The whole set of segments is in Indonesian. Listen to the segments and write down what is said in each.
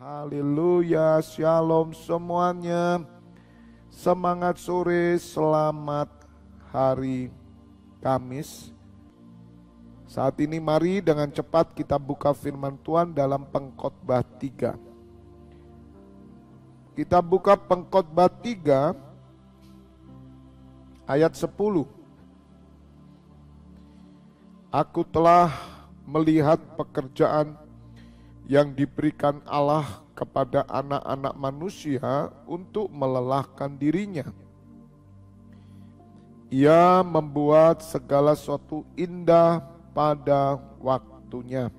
Haleluya, shalom semuanya. Semangat sore, selamat hari Kamis. Saat ini mari dengan cepat kita buka firman Tuhan dalam Pengkhotbah 3. Kita buka Pengkhotbah 3 ayat 10. Aku telah melihat pekerjaan yang diberikan Allah kepada anak-anak manusia untuk melelahkan dirinya. Ia membuat segala sesuatu indah pada waktunya.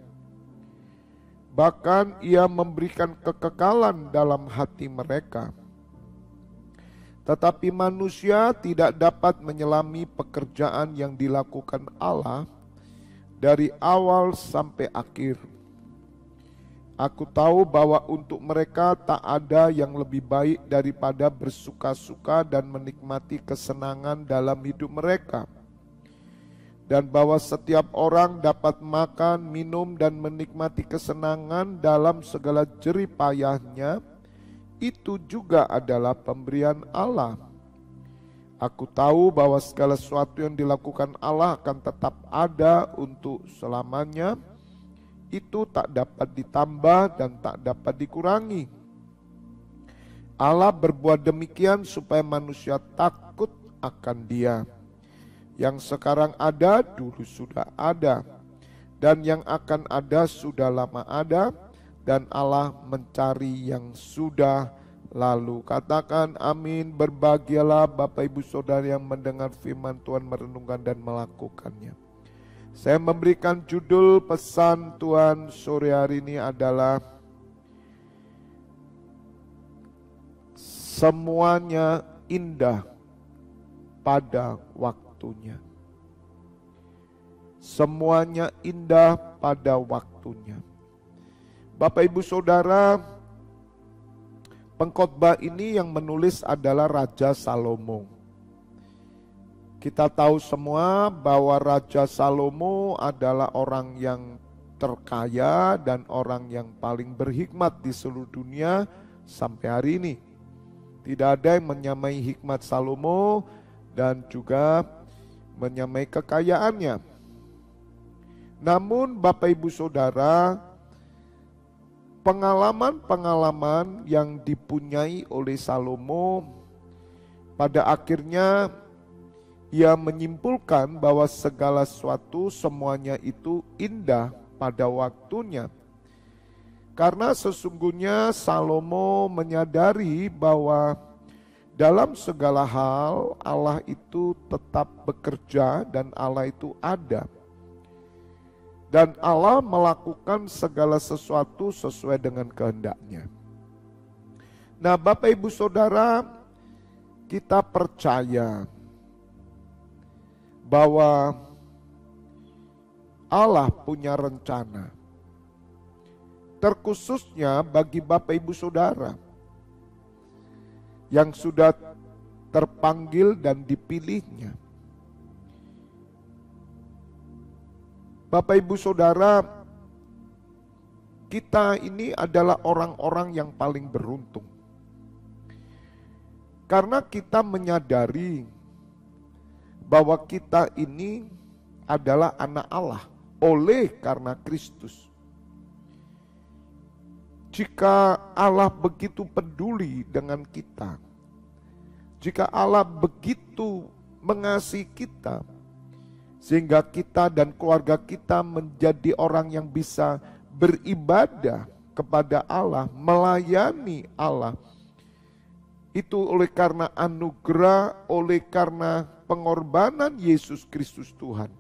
Bahkan ia memberikan kekekalan dalam hati mereka. Tetapi manusia tidak dapat menyelami pekerjaan yang dilakukan Allah dari awal sampai akhir. Aku tahu bahwa untuk mereka tak ada yang lebih baik daripada bersuka-suka dan menikmati kesenangan dalam hidup mereka. Dan bahwa setiap orang dapat makan, minum, dan menikmati kesenangan dalam segala jerih payahnya, itu juga adalah pemberian Allah. Aku tahu bahwa segala sesuatu yang dilakukan Allah akan tetap ada untuk selamanya. Itu tak dapat ditambah dan tak dapat dikurangi. Allah berbuat demikian supaya manusia takut akan Dia. Yang sekarang ada dulu sudah ada, dan yang akan ada sudah lama ada, dan Allah mencari yang sudah lalu. Katakan amin. Berbahagialah Bapak Ibu Saudara yang mendengar firman Tuhan, merenungkan dan melakukannya. Saya memberikan judul pesan Tuhan sore hari ini adalah semuanya indah pada waktunya. Semuanya indah pada waktunya. Bapak Ibu Saudara, pengkhotbah ini yang menulis adalah Raja Salomo. Kita tahu semua bahwa Raja Salomo adalah orang yang terkaya dan orang yang paling berhikmat di seluruh dunia sampai hari ini. Tidak ada yang menyamai hikmat Salomo dan juga menyamai kekayaannya. Namun Bapak Ibu Saudara, pengalaman-pengalaman yang dipunyai oleh Salomo pada akhirnya ia menyimpulkan bahwa segala sesuatu semuanya itu indah pada waktunya. Karena sesungguhnya Salomo menyadari bahwa dalam segala hal Allah itu tetap bekerja dan Allah itu ada. Dan Allah melakukan segala sesuatu sesuai dengan kehendaknya. Nah, Bapak Ibu Saudara, kita percaya bahwa Allah punya rencana, terkhususnya bagi Bapak Ibu Saudara yang sudah terpanggil dan dipilihnya. Bapak Ibu Saudara, kita ini adalah orang-orang yang paling beruntung. Karena kita menyadari bahwa kita ini adalah anak Allah oleh karena Kristus. Jika Allah begitu peduli dengan kita, jika Allah begitu mengasihi kita, sehingga kita dan keluarga kita menjadi orang yang bisa beribadah kepada Allah, melayani Allah, itu oleh karena anugerah, oleh karena pengorbanan Yesus Kristus Tuhan.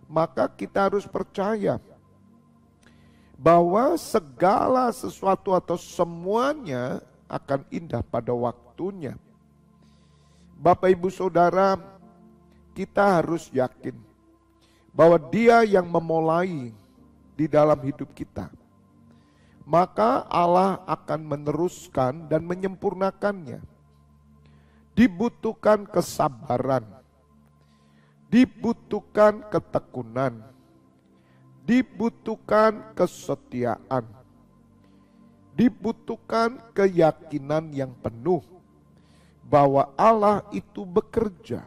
Maka kita harus percaya bahwa segala sesuatu atau semuanya akan indah pada waktunya. Bapak Ibu Saudara, kita harus yakin bahwa Dia yang memulai di dalam hidup kita, maka Allah akan meneruskan dan menyempurnakannya. Dibutuhkan kesabaran, dibutuhkan ketekunan, dibutuhkan kesetiaan. dibutuhkan keyakinan yang penuh bahwa Allah itu bekerja.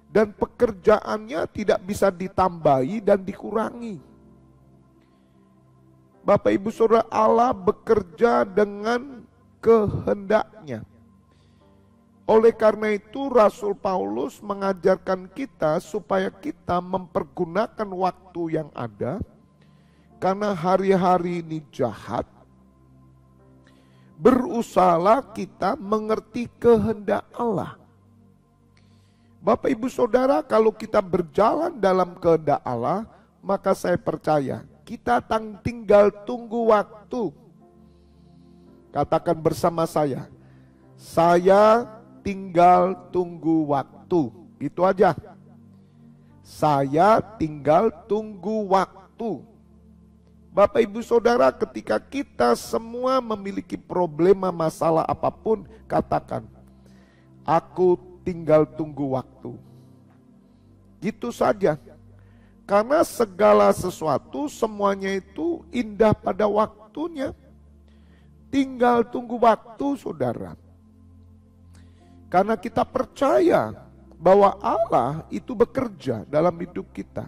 Dan pekerjaannya tidak bisa ditambahi dan dikurangi. Bapak Ibu Saudara, Allah bekerja dengan kehendaknya. Oleh karena itu Rasul Paulus mengajarkan kita supaya kita mempergunakan waktu yang ada. Karena hari-hari ini jahat. Berusahalah kita mengerti kehendak Allah. Bapak Ibu Saudara, kalau kita berjalan dalam kehendak Allah, maka saya percaya kita tinggal tunggu waktu. Katakan bersama saya tinggal tunggu waktu. Itu aja. Saya tinggal tunggu waktu. Bapak Ibu Saudara, ketika kita semua memiliki problema masalah apapun, katakan, aku tinggal tunggu waktu. Gitu saja. Karena segala sesuatu semuanya itu indah pada waktunya. Tinggal tunggu waktu, saudara. Karena kita percaya bahwa Allah itu bekerja dalam hidup kita.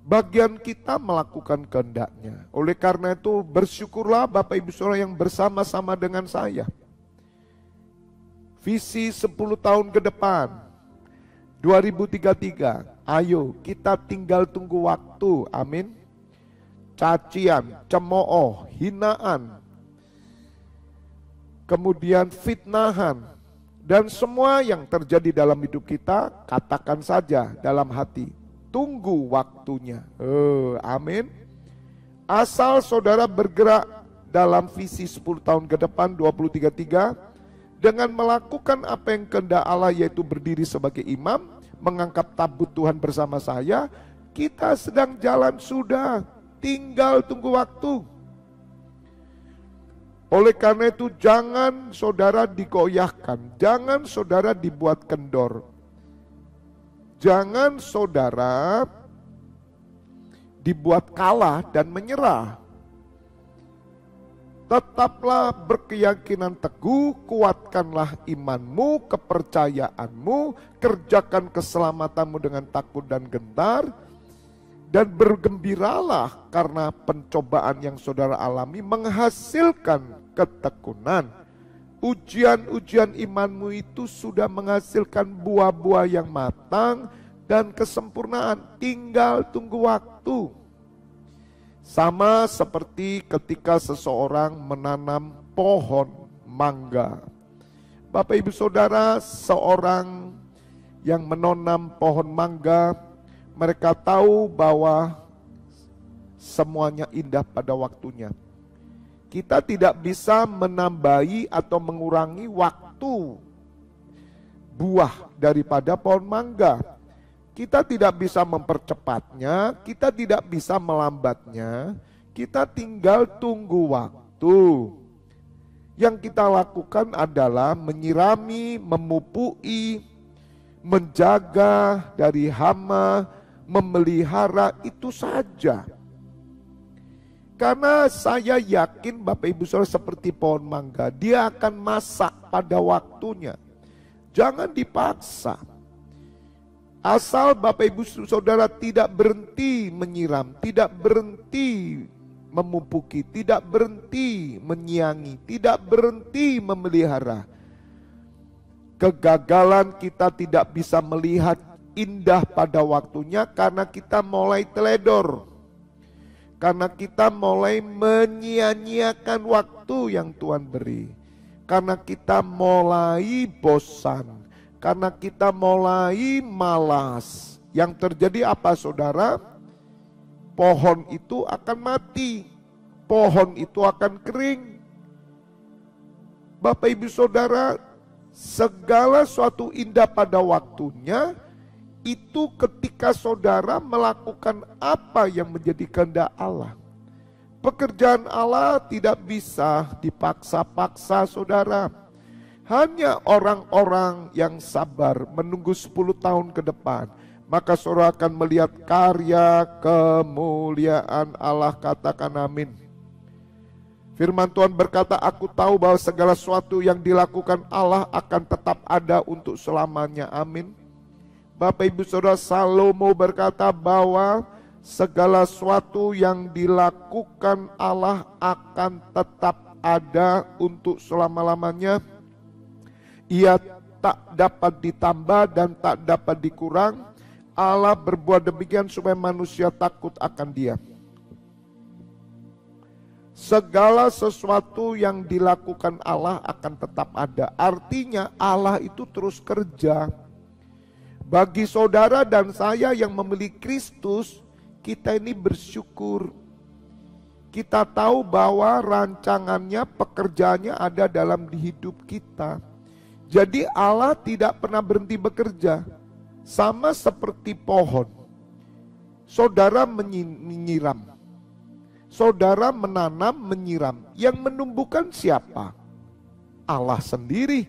Bagian kita melakukan kehendaknya. Oleh karena itu bersyukurlah Bapak Ibu Saudara yang bersama-sama dengan saya. Visi 10 tahun ke depan 2033. Ayo kita tinggal tunggu waktu. Amin. Cacian, cemooh, hinaan, kemudian fitnahan, dan semua yang terjadi dalam hidup kita, katakan saja dalam hati, tunggu waktunya. Amin. Asal saudara bergerak dalam visi 10 tahun ke depan 2033 dengan melakukan apa yang kehendak Allah, yaitu berdiri sebagai imam, mengangkat tabut Tuhan bersama saya, kita sedang jalan sudah, tinggal tunggu waktu. Oleh karena itu jangan saudara digoyahkan, jangan saudara dibuat kendor. Jangan saudara dibuat kalah dan menyerah. Tetaplah berkeyakinan teguh, kuatkanlah imanmu, kepercayaanmu, kerjakan keselamatanmu dengan takut dan gentar, dan bergembiralah karena pencobaan yang saudara alami menghasilkan ketekunan. Ujian-ujian imanmu itu sudah menghasilkan buah-buah yang matang dan kesempurnaan. Tinggal tunggu waktu. Sama seperti ketika seseorang menanam pohon mangga. Bapak Ibu Saudara, seorang yang menanam pohon mangga, mereka tahu bahwa semuanya indah pada waktunya. Kita tidak bisa menambahi atau mengurangi waktu buah daripada pohon mangga. Kita tidak bisa mempercepatnya, kita tidak bisa melambatnya, kita tinggal tunggu waktu. Yang kita lakukan adalah menyirami, memupui, menjaga dari hama, memelihara, itu saja. Karena saya yakin Bapak Ibu Saudara seperti pohon mangga, dia akan masak pada waktunya. Jangan dipaksa. Asal Bapak Ibu Saudara tidak berhenti menyiram, tidak berhenti memupuki, tidak berhenti menyiangi, tidak berhenti memelihara. Kegagalan kita tidak bisa melihat indah pada waktunya karena kita mulai teledor. Karena kita mulai menyia-nyiakan waktu yang Tuhan beri. Karena kita mulai bosan. Karena kita mulai malas. Yang terjadi apa saudara? Pohon itu akan mati. Pohon itu akan kering. Bapak Ibu Saudara, segala suatu indah pada waktunya, itu ketika saudara melakukan apa yang menjadi kehendak Allah. Pekerjaan Allah tidak bisa dipaksa-paksa saudara. Hanya orang-orang yang sabar menunggu 10 tahun ke depan, maka saudara akan melihat karya kemuliaan Allah. Katakan amin. Firman Tuhan berkata, aku tahu bahwa segala sesuatu yang dilakukan Allah akan tetap ada untuk selamanya. Amin. Bapak Ibu Saudara, Salomo berkata bahwa segala sesuatu yang dilakukan Allah akan tetap ada untuk selama-lamanya. Ia tak dapat ditambah dan tak dapat dikurang. Allah berbuat demikian supaya manusia takut akan Dia. Segala sesuatu yang dilakukan Allah akan tetap ada. Artinya Allah itu terus kerja. Bagi saudara dan saya yang memiliki Kristus, kita ini bersyukur. Kita tahu bahwa rancangannya, pekerjaannya ada dalam hidup kita. Jadi Allah tidak pernah berhenti bekerja. Sama seperti pohon. Saudara menyiram. Saudara menanam, menyiram. Yang menumbuhkan siapa? Allah sendiri.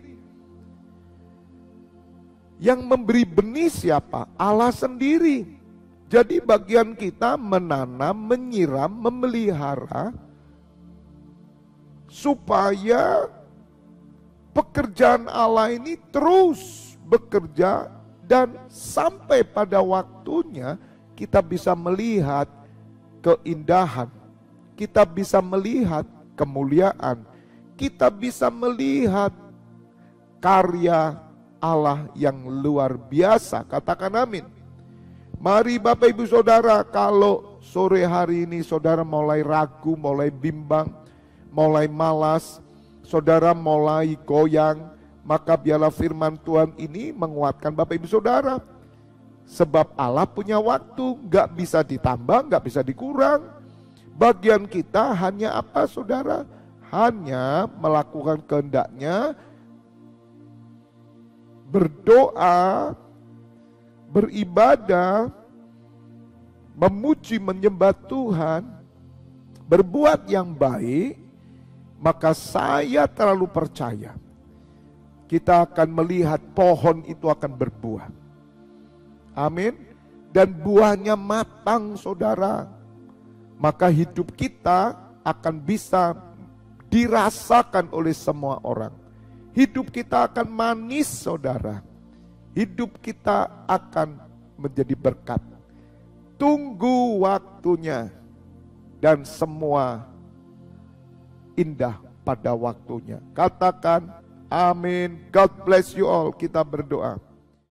Yang memberi benih siapa? Allah sendiri. Jadi bagian kita menanam, menyiram, memelihara supaya pekerjaan Allah ini terus bekerja dan sampai pada waktunya kita bisa melihat keindahan, kita bisa melihat kemuliaan, kita bisa melihat karya Allah yang luar biasa. Katakan amin. Mari Bapak Ibu Saudara, kalau sore hari ini saudara mulai ragu, mulai bimbang, mulai malas, saudara mulai goyang, maka biarlah firman Tuhan ini menguatkan Bapak Ibu Saudara. Sebab Allah punya waktu, gak bisa ditambah, gak bisa dikurang. Bagian kita hanya apa saudara? Hanya melakukan kehendaknya, berdoa, beribadah, memuji menyembah Tuhan, berbuat yang baik. Maka saya terlalu percaya kita akan melihat pohon itu akan berbuah. Amin. Dan buahnya matang saudara. Maka hidup kita akan bisa dirasakan oleh semua orang. Hidup kita akan manis saudara. Hidup kita akan menjadi berkat. Tunggu waktunya. Dan semua indah pada waktunya. Katakan amin. God bless you all. Kita berdoa.